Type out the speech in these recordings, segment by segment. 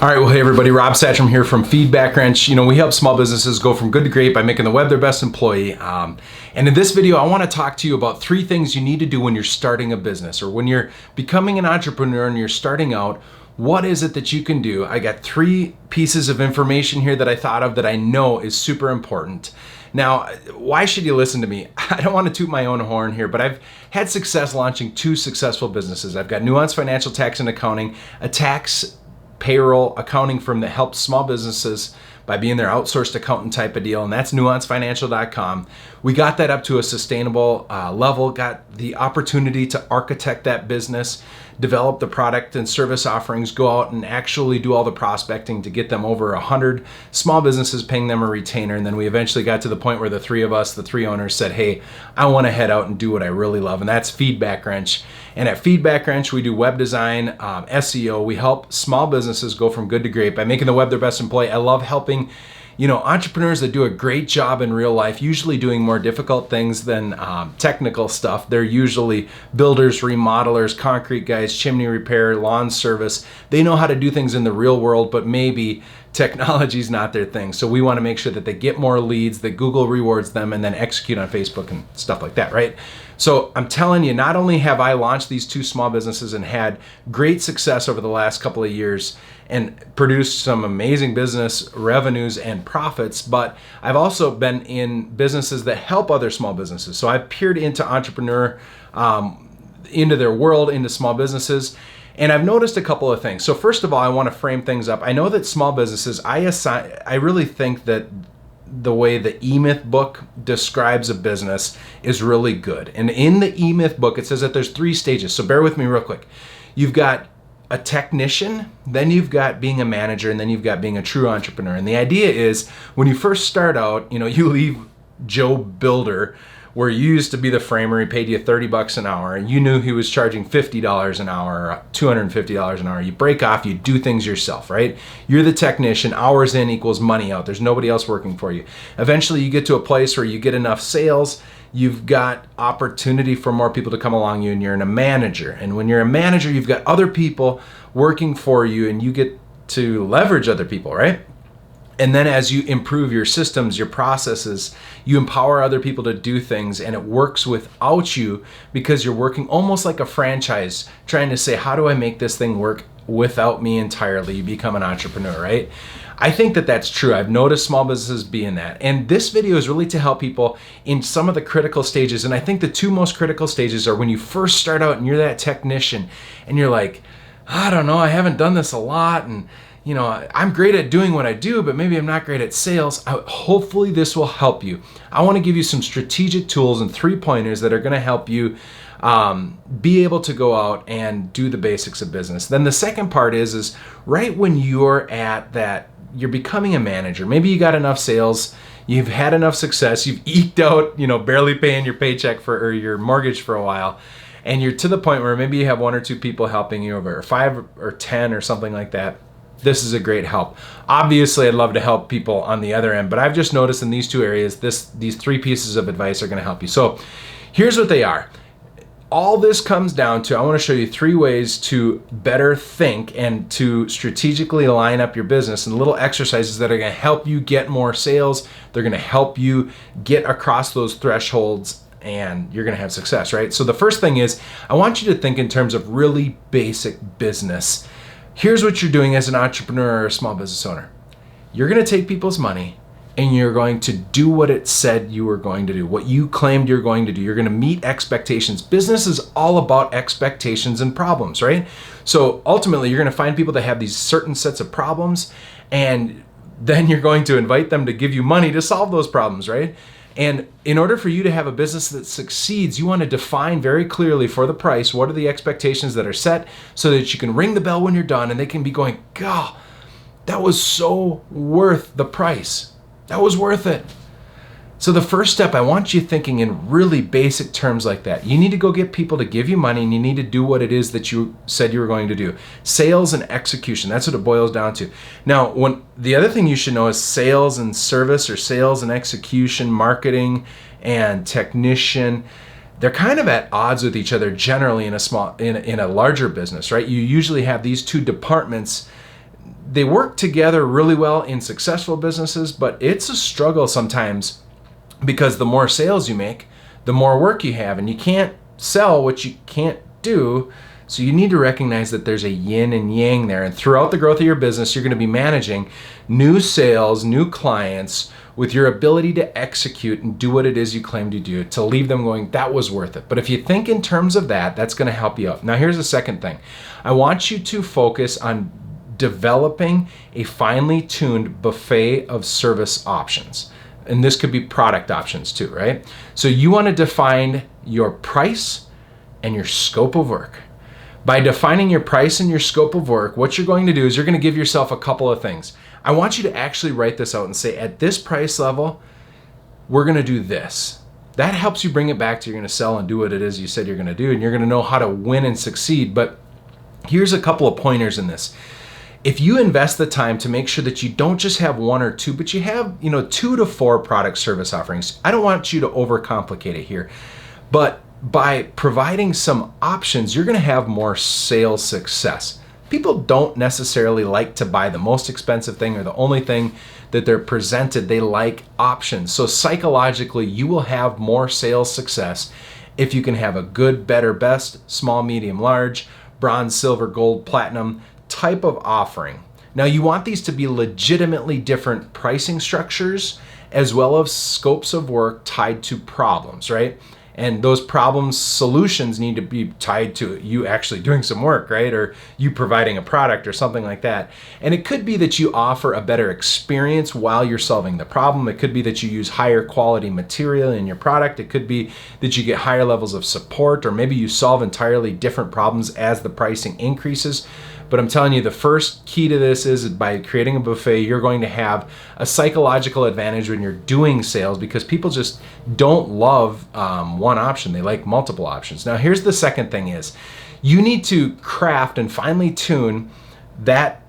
All right, well, hey everybody, Rob Satcham here from Feedback Wrench. We help small businesses go from good to great by making the web their best employee. And in this video, I want to talk to you about 3 things you need to do when you're starting a business or when you're becoming an entrepreneur and you're starting out. What is it that you can do? I got 3 pieces of information here that I thought of that I know is super important. Now, why should you listen to me? I don't want to toot my own horn here, but I've had success launching 2 successful businesses. I've got Nuance Financial Tax and Accounting, a tax payroll accounting firm that helps small businesses by being their outsourced accountant type of deal, and that's nuancefinancial.com. We got that up to a sustainable level, got the opportunity to architect that business, develop the product and service offerings, go out and actually do all the prospecting to get them over 100 small businesses, paying them a retainer. And then we eventually got to the point where the 3 of us, the 3 owners, said, hey, I want to head out and do what I really love, and that's Feedback Wrench. And at Feedback Wrench, we do web design, SEO. We help small businesses go from good to great by making the web their best employee. I love helping entrepreneurs that do a great job in real life, usually doing more difficult things than technical stuff. They're usually builders, remodelers, concrete guys, chimney repair, lawn service. They know how to do things in the real world, but maybe technology's not their thing. So we want to make sure that they get more leads, that Google rewards them, and then execute on Facebook and stuff like that, right? So I'm telling you, not only have I launched these 2 small businesses and had great success over the last couple of years and produced some amazing business revenues and profits, but I've also been in businesses that help other small businesses. So I've peered into into their world, into small businesses, and I've noticed a couple of things. So first of all, I want to frame things up. I know that small businesses, I really think that the way the E-Myth book describes a business is really good. And in the E-Myth book, it says that there's 3 stages. So bear with me real quick. You've got a technician, then you've got being a manager, and then you've got being a true entrepreneur. And the idea is when you first start out, you leave Joe Builder, where you used to be the framer. He paid you $30 an hour, and you knew he was charging $50 an hour, or $250 an hour. You break off, you do things yourself, right? You're the technician. Hours in equals money out. There's nobody else working for you. Eventually, you get to a place where you get enough sales. You've got opportunity for more people to come along you, and you're a manager. And when you're a manager, you've got other people working for you, and you get to leverage other people, right? And then as you improve your systems, your processes, you empower other people to do things, and it works without you because you're working almost like a franchise, trying to say, how do I make this thing work without me entirely? You become an entrepreneur, right? I think that that's true. I've noticed small businesses being that. And this video is really to help people in some of the critical stages. And I think the 2 most critical stages are when you first start out and you're that technician and you're like, I don't know, I haven't done this a lot, and I'm great at doing what I do, but maybe I'm not great at sales. Hopefully this will help you. I want to give you some strategic tools and 3 pointers that are going to help you be able to go out and do the basics of business. Then the second part is right when you're at that, you're becoming a manager. Maybe you got enough sales, you've had enough success, you've eked out, barely paying your paycheck or your mortgage for a while. And you're to the point where maybe you have 1 or 2 people helping you over, or 5 or 10 or something like that. This is a great help. Obviously, I'd love to help people on the other end, but I've just noticed in these 2 areas, these 3 pieces of advice are going to help you. So here's what they are. All this comes down to, I want to show you 3 ways to better think and to strategically line up your business, and little exercises that are going to help you get more sales. They're going to help you get across those thresholds, and you're going to have success, right? So the first thing is, I want you to think in terms of really basic business. Here's what you're doing as an entrepreneur or a small business owner. You're going to take people's money and you're going to do what it said you were going to do, what you claimed you're going to do. You're going to meet expectations. Business is all about expectations and problems, right? So ultimately, you're going to find people that have these certain sets of problems, and then you're going to invite them to give you money to solve those problems, right? And in order for you to have a business that succeeds, you want to define very clearly for the price, what are the expectations that are set, so that you can ring the bell when you're done and they can be going, God, that was so worth the price. That was worth it. So the first step, I want you thinking in really basic terms like that. You need to go get people to give you money, and you need to do what it is that you said you were going to do. Sales and execution, that's what it boils down to. Now, the other thing you should know is sales and service, or sales and execution, marketing and technician. They're kind of at odds with each other generally in a larger business, right? You usually have these 2 departments they work together really well in successful businesses, but it's a struggle sometimes because the more sales you make, the more work you have, and you can't sell what you can't do. So you need to recognize that there's a yin and yang there. And throughout the growth of your business, you're going to be managing new sales, new clients with your ability to execute and do what it is you claim to do, to leave them going, that was worth it. But if you think in terms of that, that's going to help you out. Now, here's the second thing. I want you to focus on developing a finely tuned buffet of service options. And this could be product options too, right? So you want to define your price and your scope of work. By defining your price and your scope of work, what you're going to do is you're going to give yourself a couple of things. I want you to actually write this out and say, at this price level, we're going to do this. That helps you bring it back to you're going to sell and do what it is you said you're going to do, and you're going to know how to win and succeed. But here's a couple of pointers in this. If you invest the time to make sure that you don't just have one or two, but you have, 2 to 4 product service offerings. I don't want you to overcomplicate it here, but by providing some options, you're going to have more sales success. People don't necessarily like to buy the most expensive thing or the only thing that they're presented. They like options. So psychologically, you will have more sales success if you can have a good, better, best, small, medium, large, bronze, silver, gold, platinum type of offering. Now, you want these to be legitimately different pricing structures as well as scopes of work tied to problems, right? And those problems, solutions need to be tied to you actually doing some work, right? Or you providing a product or something like that. And it could be that you offer a better experience while you're solving the problem. It could be that you use higher quality material in your product. It could be that you get higher levels of support, or maybe you solve entirely different problems as the pricing increases. But I'm telling you, the first key to this is by creating a buffet, you're going to have a psychological advantage when you're doing sales, because people just don't love one option. They like multiple options. Now, here's the second thing is you need to craft and finely tune that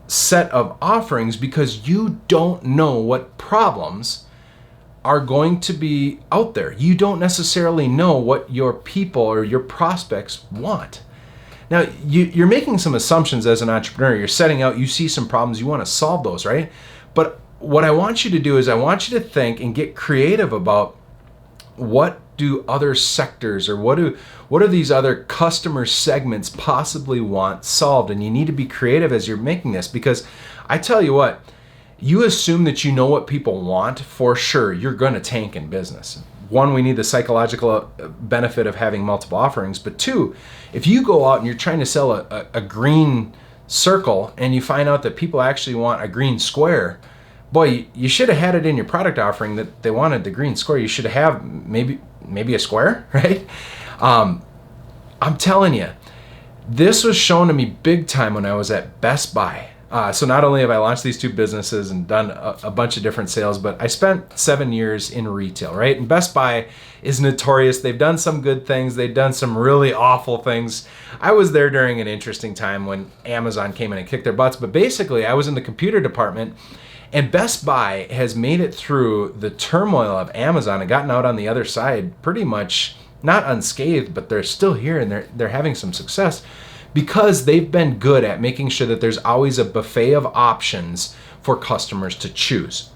set of offerings, because you don't know what problems are going to be out there. You don't necessarily know what your people or your prospects want. Now, you're making some assumptions as an entrepreneur. You're setting out, you see some problems, you want to solve those, right? But what I want you to do is I want you to think and get creative about what do other sectors or what do these other customer segments possibly want solved? And you need to be creative as you're making this, because I tell you what, you assume that you know what people want, for sure, you're going to tank in business. One, we need the psychological benefit of having multiple offerings. But two, if you go out and you're trying to sell a green circle and you find out that people actually want a green square, boy, you should have had it in your product offering that they wanted the green square. You should have maybe a square, right? I'm telling you, this was shown to me big time when I was at Best Buy. So not only have I launched these 2 businesses and done a bunch of different sales, but I spent 7 years in retail, right? And Best Buy is notorious. They've done some good things. They've done some really awful things. I was there during an interesting time when Amazon came in and kicked their butts. But basically, I was in the computer department, and Best Buy has made it through the turmoil of Amazon and gotten out on the other side pretty much not unscathed, but they're still here and they're having some success, because they've been good at making sure that there's always a buffet of options for customers to choose.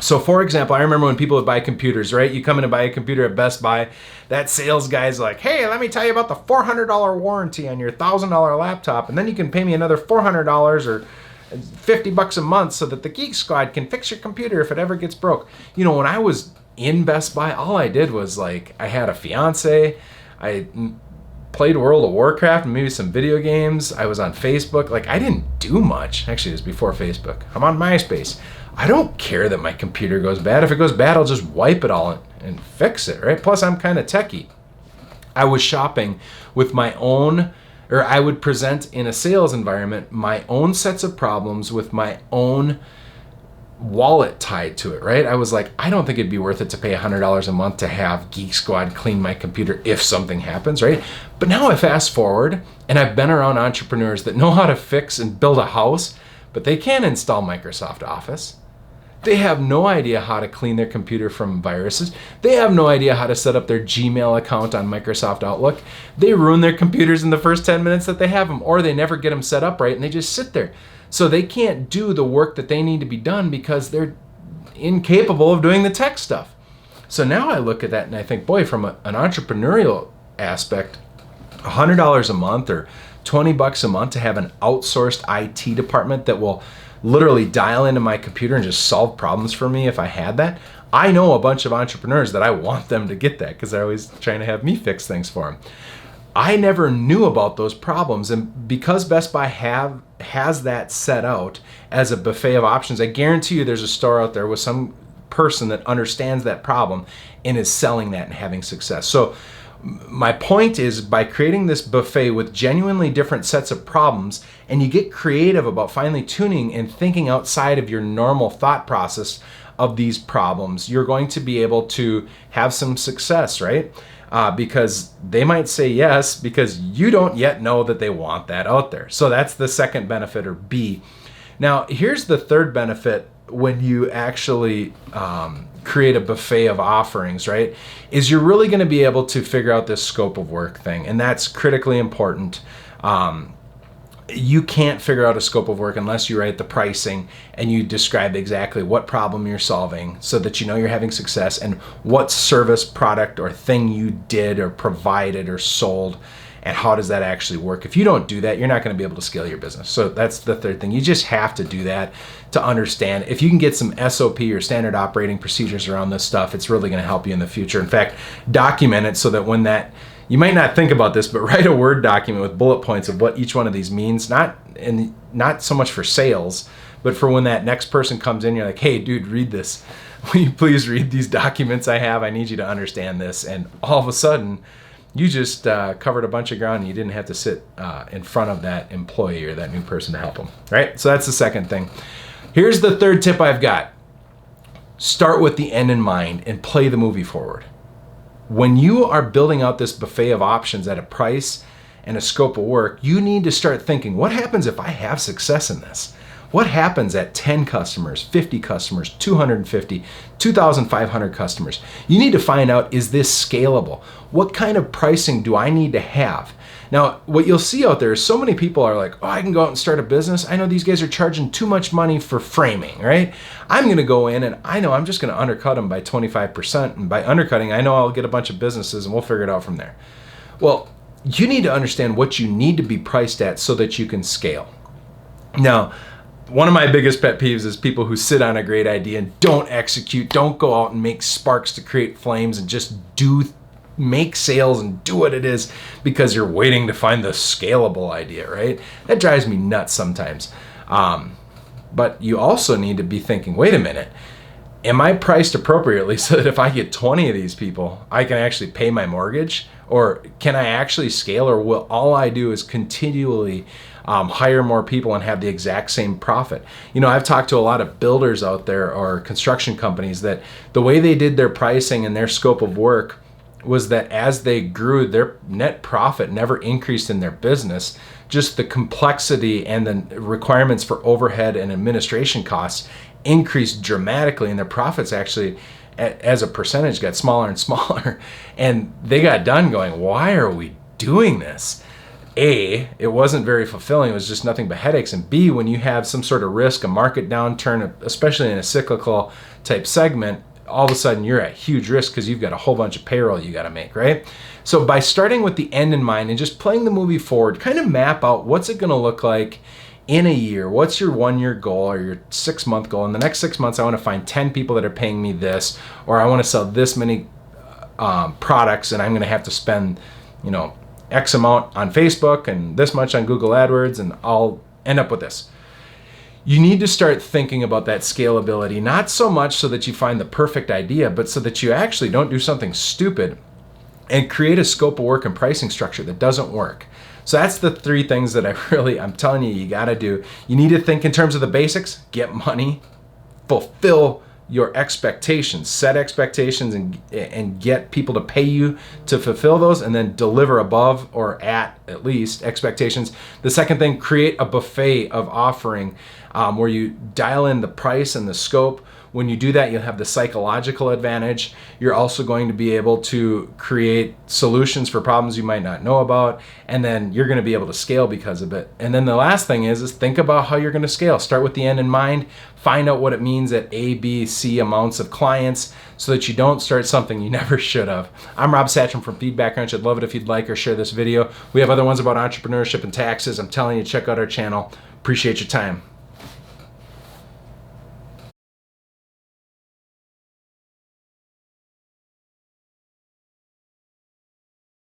So for example, I remember when people would buy computers, right? You come in to buy a computer at Best Buy, that sales guy's like, hey, let me tell you about the $400 warranty on your $1,000 laptop, and then you can pay me another $400 or $50 a month so that the Geek Squad can fix your computer if it ever gets broke. When I was in Best Buy, all I did was I had a fiance, I played World of Warcraft and maybe some video games. I was on Facebook. I didn't do much. Actually, it was before Facebook. I'm on MySpace. I don't care that my computer goes bad. If it goes bad, I'll just wipe it all and fix it, right? Plus, I'm kind of techie. I was shopping with my own, or I would present in a sales environment my own sets of problems with my own wallet tied to it, right? I was like, I don't think it'd be worth it to pay $100 a month to have Geek Squad clean my computer if something happens, right? But now I fast forward and I've been around entrepreneurs that know how to fix and build a house, but they can't install Microsoft Office. They have no idea how to clean their computer from viruses. They have no idea how to set up their Gmail account on Microsoft Outlook. They ruin their computers in the first 10 minutes that they have them, or they never get them set up right and they just sit there. So they can't do the work that they need to be done because they're incapable of doing the tech stuff. So now I look at that and I think, boy, from an entrepreneurial aspect, $100 a month or $20 a month to have an outsourced IT department that will literally dial into my computer and just solve problems for me if I had that. I know a bunch of entrepreneurs that I want them to get that because they're always trying to have me fix things for them. I never knew about those problems, and because Best Buy has that set out as a buffet of options, I guarantee you there's a store out there with some person that understands that problem and is selling that and having success. So my point is, by creating this buffet with genuinely different sets of problems, and you get creative about finally tuning and thinking outside of your normal thought process of these problems, you're going to be able to have some success, right? Because they might say yes because you don't yet know that they want that out there. So that's the second benefit, or B. Now, here's the third benefit when you actually create a buffet of offerings, right? Is you're really going to be able to figure out this scope of work thing, and that's critically important. You can't figure out a scope of work unless you write the pricing and you describe exactly what problem you're solving so that you know you're having success and what service, product, or thing you did or provided or sold, and how does that actually work. If you don't do that, you're not going to be able to scale your business. So that's the third thing. You just have to do that to understand. If you can get some SOP or standard operating procedures around this stuff, it's really going to help you in the future. In fact, document it so that when that, you might not think about this, but write a Word document with bullet points of what each one of these means, not so much for sales, but for when that next person comes in, you're like, hey, dude, read this. Will you please read these documents I have? I need you to understand this. And all of a sudden, you just covered a bunch of ground and you didn't have to sit in front of that employee or that new person to help them, right? So that's the second thing. Here's the third tip I've got. Start with the end in mind and play the movie forward. When you are building out this buffet of options at a price and a scope of work, you need to start thinking, what happens if I have success in this? What happens at 10 customers, 50 customers, 250, 2,500 customers? You need to find out, is this scalable? What kind of pricing do I need to have? Now, what you'll see out there is so many people are like, oh, I can go out and start a business. I know these guys are charging too much money for framing, right? I'm going to go in and I know I'm just going to undercut them by 25%. And by undercutting, I know I'll get a bunch of businesses and we'll figure it out from there. Well, you need to understand what you need to be priced at so that you can scale. Now, one of my biggest pet peeves is people who sit on a great idea and don't execute, don't go out and make sparks to create flames and just make sales and do what it is because you're waiting to find the scalable idea, right? That drives me nuts sometimes. But you also need to be thinking, wait a minute, am I priced appropriately so that if I get 20 of these people, I can actually pay my mortgage? Or can I actually scale? Or will all I do is continually hire more people and have the exact same profit? You know, I've talked to a lot of builders out there or construction companies that the way they did their pricing and their scope of work was that as they grew, their net profit never increased in their business. Just the complexity and the requirements for overhead and administration costs increased dramatically, and their profits actually, as a percentage, got smaller and smaller. And they got done going, why are we doing this? A, it wasn't very fulfilling. It was just nothing but headaches. And B, when you have some sort of risk, a market downturn, especially in a cyclical type segment, all of a sudden you're at huge risk because you've got a whole bunch of payroll you got to make, right? So by starting with the end in mind and just playing the movie forward, kind of map out what's it going to look like in a year. What's your 1-year goal or your 6-month goal? In the next 6 months, I want to find 10 people that are paying me this, or I want to sell this many products, and I'm going to have to spend, X amount on Facebook and this much on Google AdWords, and I'll end up with this. You need to start thinking about that scalability, not so much so that you find the perfect idea, but so that you actually don't do something stupid and create a scope of work and pricing structure that doesn't work. So that's the 3 things that I'm telling you got to do. You need to think in terms of the basics, get money, fulfill your expectations, set expectations and get people to pay you to fulfill those, and then deliver above or at least expectations. The second thing, create a buffet of offering where you dial in the price and the scope When you do that, you'll have the psychological advantage. You're also going to be able to create solutions for problems you might not know about, and then you're going to be able to scale because of it. And then the last thing is think about how you're going to scale. Start with the end in mind. Find out what it means at A, B, C amounts of clients so that you don't start something you never should have. I'm Rob Satcham from Feedback Crunch. I'd love it if you'd like or share this video. We have other ones about entrepreneurship and taxes. I'm telling you, check out our channel. Appreciate your time.